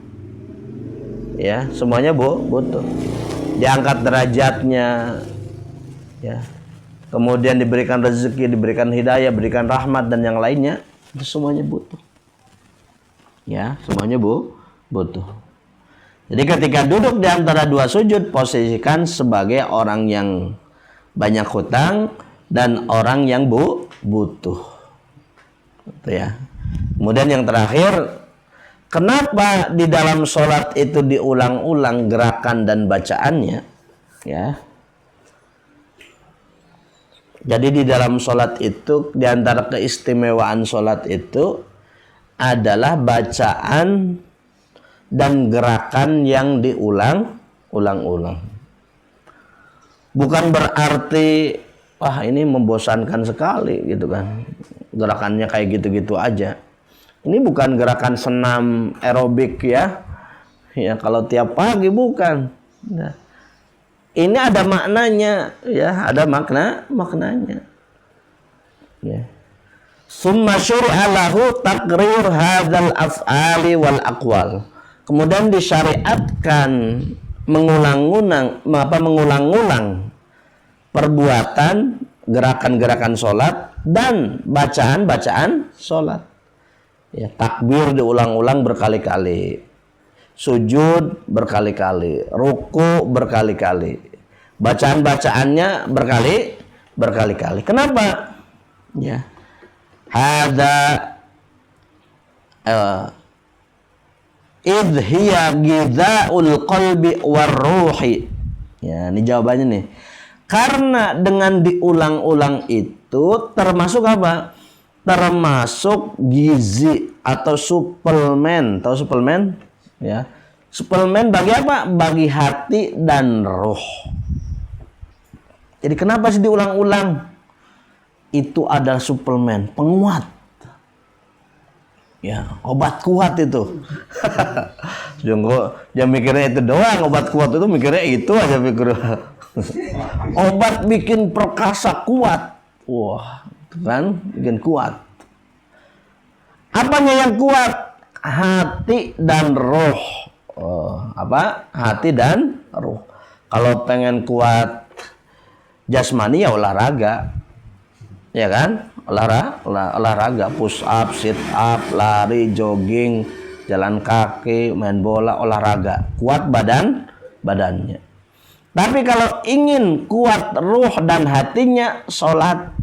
Ya, semuanya butuh. Diangkat derajatnya, ya. kemudian diberikan rezeki, diberikan hidayah, diberikan rahmat dan yang lainnya, itu semuanya butuh. Ya, semuanya butuh. Jadi ketika duduk di antara dua sujud, posisikan sebagai orang yang banyak hutang dan orang yang butuh. Gitu ya. Kemudian yang terakhir, kenapa di dalam sholat itu diulang-ulang gerakan dan bacaannya? Ya. Jadi di dalam sholat itu, di antara keistimewaan sholat itu adalah bacaan dan gerakan yang diulang-ulang. Bukan berarti wah ini membosankan sekali gitu kan, gerakannya kayak gitu-gitu aja. Ini bukan gerakan senam aerobik ya. Ya kalau tiap pagi bukan. Nah, ini ada maknanya ya, ada maknanya. Ya. Summa syur'a lahu taqrir hadzal af'ali wal aqwal. Kemudian disyariatkan mengulang-ulang perbuatan, gerakan-gerakan sholat dan bacaan-bacaan sholat. Ya, takbir diulang-ulang berkali-kali, sujud berkali-kali, ruku berkali-kali, bacaan-bacaannya berkali-kali. Kenapa? Ya, ada idh hiya ghidza'ul qalbi warruhi. Ya, ini jawabannya nih. Karena dengan diulang-ulang itu termasuk apa? Termasuk gizi atau suplemen. Tahu suplemen? Ya. Suplemen bagi apa? Bagi hati dan roh. Jadi kenapa sih diulang-ulang? Itu adalah suplemen, penguat. Ya, obat kuat itu. Jangan mikirnya itu doang, obat kuat itu mikirnya itu aja mikirnya. Obat bikin perkasa kuat. Wah, kan bikin kuat. Apanya yang kuat? Hati dan roh. Apa? Hati dan roh. Kalau pengen kuat jasmani ya olahraga. Ya kan? Olahraga, push up, sit up, lari, jogging, jalan kaki, main bola, olahraga. Kuat badannya. Tapi kalau ingin kuat ruh dan hatinya, sholat.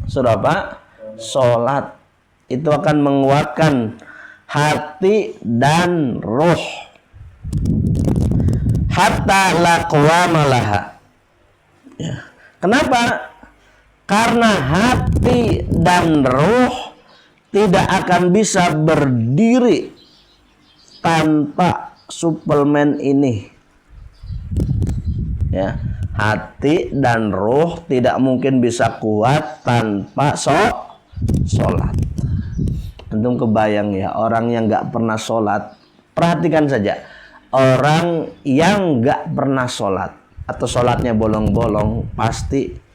Sudah apa? Sholat. Itu akan menguatkan hati dan ruh. Hatta la qawama laha. Ya. Kenapa? Karena hati dan ruh tidak akan bisa berdiri tanpa suplemen ini. Ya, hati dan ruh tidak mungkin bisa kuat tanpa sholat. Tentu kebayang ya, orang yang nggak pernah sholat. Perhatikan saja, orang yang nggak pernah sholat atau sholatnya bolong-bolong pasti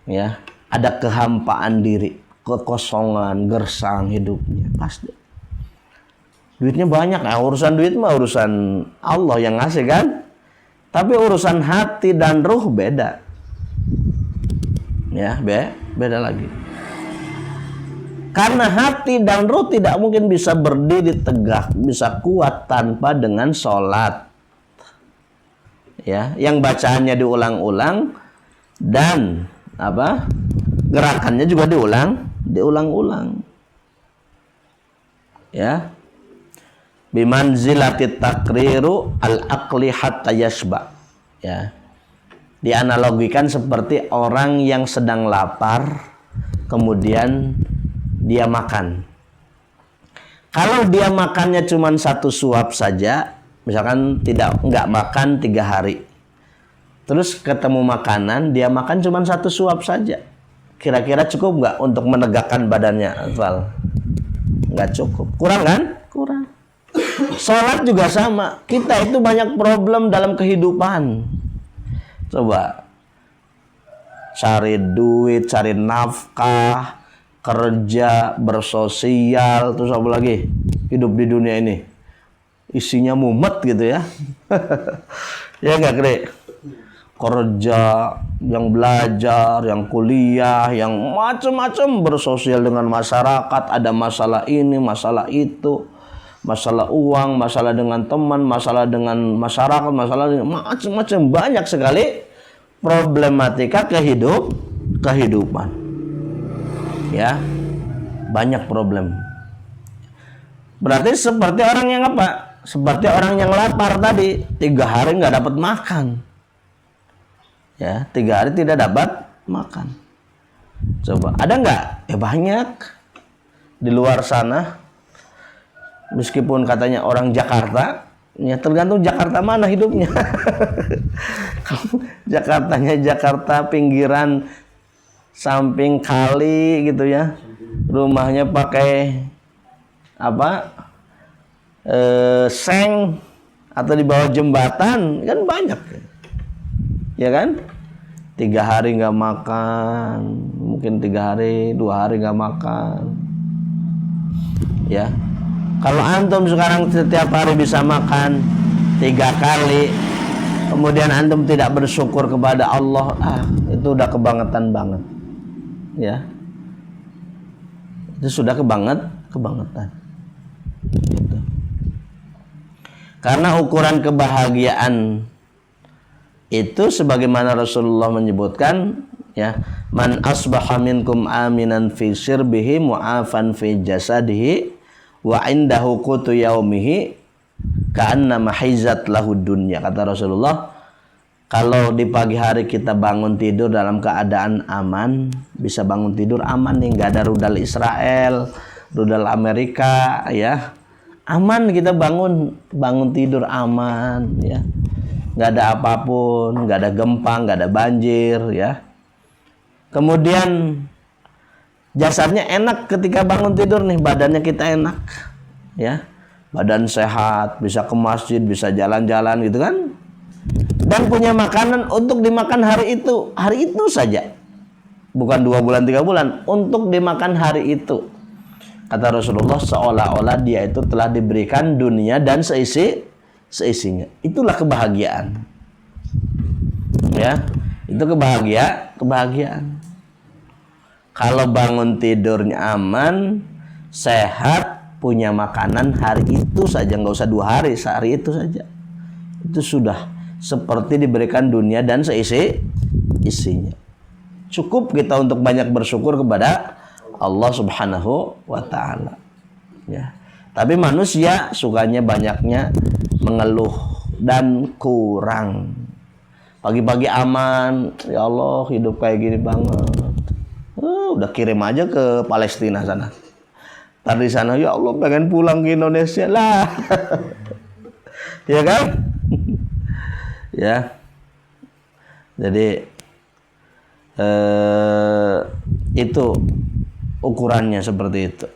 ya ada kehampaan diri, kekosongan, gersang hidupnya pasti. Duitnya banyak, urusan duit mah urusan Allah yang ngasih kan. Tapi urusan hati dan ruh beda. Ya, beda lagi. Karena hati dan ruh tidak mungkin bisa berdiri tegak, bisa kuat tanpa dengan sholat. Ya, yang bacaannya diulang-ulang dan apa? Gerakannya juga diulang-ulang. Ya. Bimanzilatit takriru al-aqli hatta yashba. Ya. Dianalogikan seperti orang yang sedang lapar kemudian dia makan. Kalau dia makannya cuma satu suap saja, misalkan enggak makan 3 hari. Terus ketemu makanan, dia makan cuma satu suap saja. Kira-kira cukup enggak untuk menegakkan badannya, Afal? Enggak cukup. Kurang kan? Kurang. Sholat juga sama. Kita itu banyak problem dalam kehidupan. Coba cari duit, cari nafkah, kerja, bersosial, terus apa lagi? Hidup di dunia ini isinya mumet gitu ya. Ya enggak, Kre? kerja, yang belajar, yang kuliah, yang macam-macam bersosial dengan masyarakat, ada masalah ini, masalah itu, masalah uang, masalah dengan teman, masalah dengan masyarakat, masalah macam-macam, banyak sekali problematika kehidupan. Ya, banyak problem. Berarti seperti orang yang apa? Seperti orang yang lapar tadi, 3 hari nggak dapat makan. Ya, 3 hari tidak dapat makan. Coba, ada nggak? Banyak di luar sana. Meskipun katanya orang Jakarta, ya tergantung Jakarta mana hidupnya. Jakartanya Jakarta pinggiran, samping kali gitu ya. Rumahnya pakai apa? Seng atau di bawah jembatan, kan banyak. Ya kan? 3 hari nggak makan, mungkin 3 hari, 2 hari nggak makan. Ya, kalau antum sekarang setiap hari bisa makan 3 kali, kemudian antum tidak bersyukur kepada Allah, itu udah kebangetan banget. Ya, itu sudah kebangetan. Gitu. Karena ukuran kebahagiaan itu sebagaimana Rasulullah menyebutkan, ya, man asbaha minkum aminan fi sirbihi mu'afan fi jasadihi wa indahu qutu yaumihi ka'annama hizat lahu dunya. Kata Rasulullah, kalau di pagi hari kita bangun tidur dalam keadaan aman, bisa bangun tidur aman nih, nggak ada rudal Israel, rudal Amerika, ya, aman, kita bangun tidur aman, ya, nggak ada apapun, nggak ada gempa, nggak ada banjir, ya. Kemudian jasadnya enak ketika bangun tidur nih, badannya kita enak, ya, badan sehat, bisa ke masjid, bisa jalan-jalan gitu kan, dan punya makanan untuk dimakan hari itu saja, bukan 2 bulan 3 bulan, untuk dimakan hari itu. Kata Rasulullah, seolah-olah dia itu telah diberikan dunia dan seisinya. Itulah kebahagiaan. Ya, itu kebahagiaan. Kalau bangun tidurnya aman, sehat, punya makanan hari itu saja, nggak usah 2 hari, sehari itu saja. Itu sudah seperti diberikan dunia dan isinya. Cukup kita untuk banyak bersyukur kepada Allah Subhanahu wa ta'ala. Ya. Tapi manusia sukanya banyaknya mengeluh dan kurang. Pagi-pagi aman, ya Allah hidup kayak gini banget. Udah kirim aja ke Palestina sana. Ntar di sana, ya Allah pengen pulang ke Indonesia lah. Ya kan? Ya. Jadi itu ukurannya seperti itu.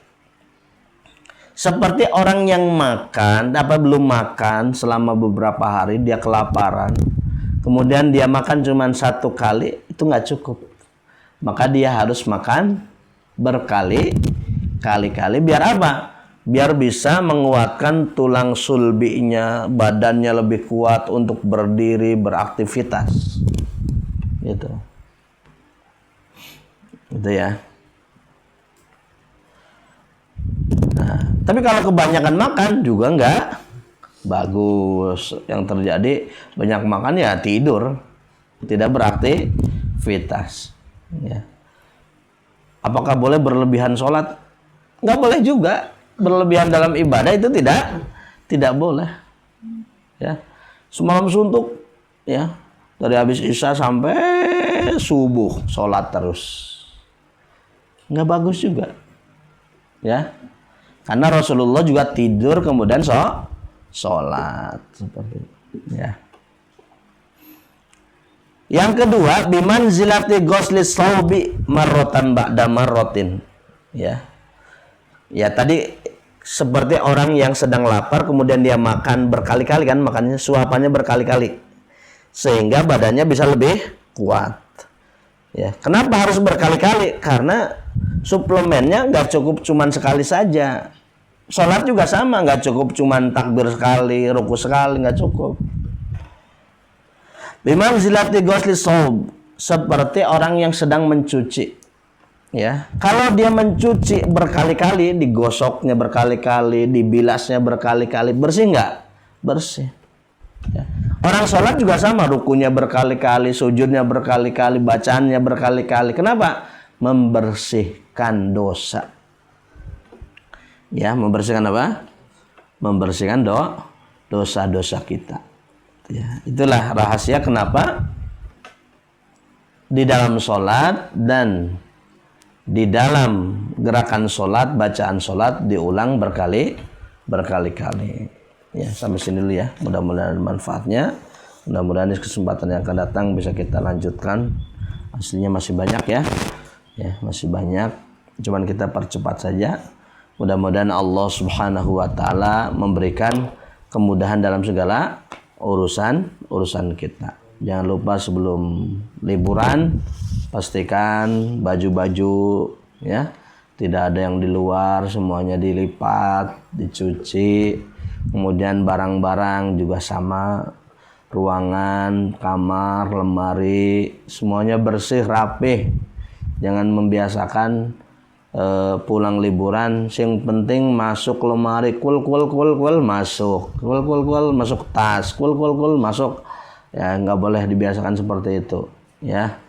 Seperti orang yang belum makan selama beberapa hari, dia kelaparan, kemudian dia makan cuma 1 kali, itu nggak cukup. Maka dia harus makan berkali-kali. Biar apa? Biar bisa menguatkan tulang sulbinya, badannya lebih kuat untuk berdiri, beraktivitas. Gitu. Gitu ya. Nah, tapi kalau kebanyakan makan juga nggak bagus. Yang terjadi banyak makan ya tidur, tidak beraktivitas. Ya. Apakah boleh berlebihan sholat? Nggak boleh juga. Berlebihan dalam ibadah itu tidak boleh. Ya, semalam suntuk, ya, dari habis isya sampai subuh sholat terus, nggak bagus juga. Ya. Karena Rasulullah juga tidur kemudian sholat seperti itu. Ya. Yang kedua, bimanzilati ghusli shaubi marratan ba'da marratin. Ya. Ya, tadi seperti orang yang sedang lapar kemudian dia makan berkali-kali kan, makannya suapannya berkali-kali sehingga badannya bisa lebih kuat. Ya. Kenapa harus berkali-kali? Karena suplemennya nggak cukup cuman sekali saja. Sholat juga sama, nggak cukup cuman takbir sekali, ruku sekali, nggak cukup. Bimanzilati ghusli shaub, seperti orang yang sedang mencuci. Ya, kalau dia mencuci berkali-kali, digosoknya berkali-kali, dibilasnya berkali-kali, bersih enggak? Bersih. Ya. Orang sholat juga sama, rukunya berkali-kali, sujudnya berkali-kali, bacaannya berkali-kali. Kenapa? Membersihkan dosa. Ya, membersihkan apa? Membersihkan dosa-dosa kita. Ya, itulah rahasia kenapa di dalam sholat dan di dalam gerakan sholat, bacaan sholat diulang berkali-kali. Ya, sampai sini dulu ya. Mudah-mudahan manfaatnya. Mudah-mudahan di kesempatan yang akan datang bisa kita lanjutkan. Aslinya masih banyak ya. Ya, masih banyak. Cuman kita percepat saja. Mudah-mudahan Allah Subhanahu wa taala memberikan kemudahan dalam segala urusan kita. Jangan lupa sebelum liburan pastikan baju-baju ya tidak ada yang di luar, semuanya dilipat, dicuci. Kemudian barang-barang juga sama, ruangan, kamar, lemari, semuanya bersih, rapih. Jangan membiasakan pulang liburan, yang penting masuk lemari, kul masuk, kul masuk tas, kul masuk. Ya, nggak boleh dibiasakan seperti itu. Ya,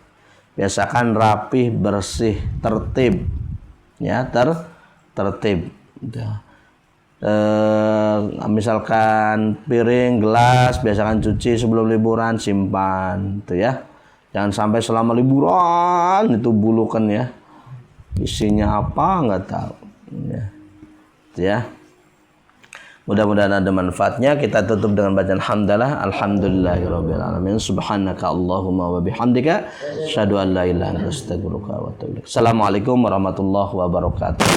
biasakan rapih, bersih, tertib. Ya, tertib. Ya. Misalkan piring, gelas, biasakan cuci sebelum liburan, simpan, tuh ya. Jangan sampai selama liburan itu bulukan ya. Isinya apa nggak tahu. Ya. Tuh ya. Mudah-mudahan ada manfaatnya. Kita tutup dengan bacaan hamdalah. Alhamdulillahirabbil alamin. Subhanaka Allahumma wa bihamdika asyhadu an la ilaha illa anta astaghfiruka wa atubu ilaik. Assalamualaikum warahmatullahi wabarakatuh.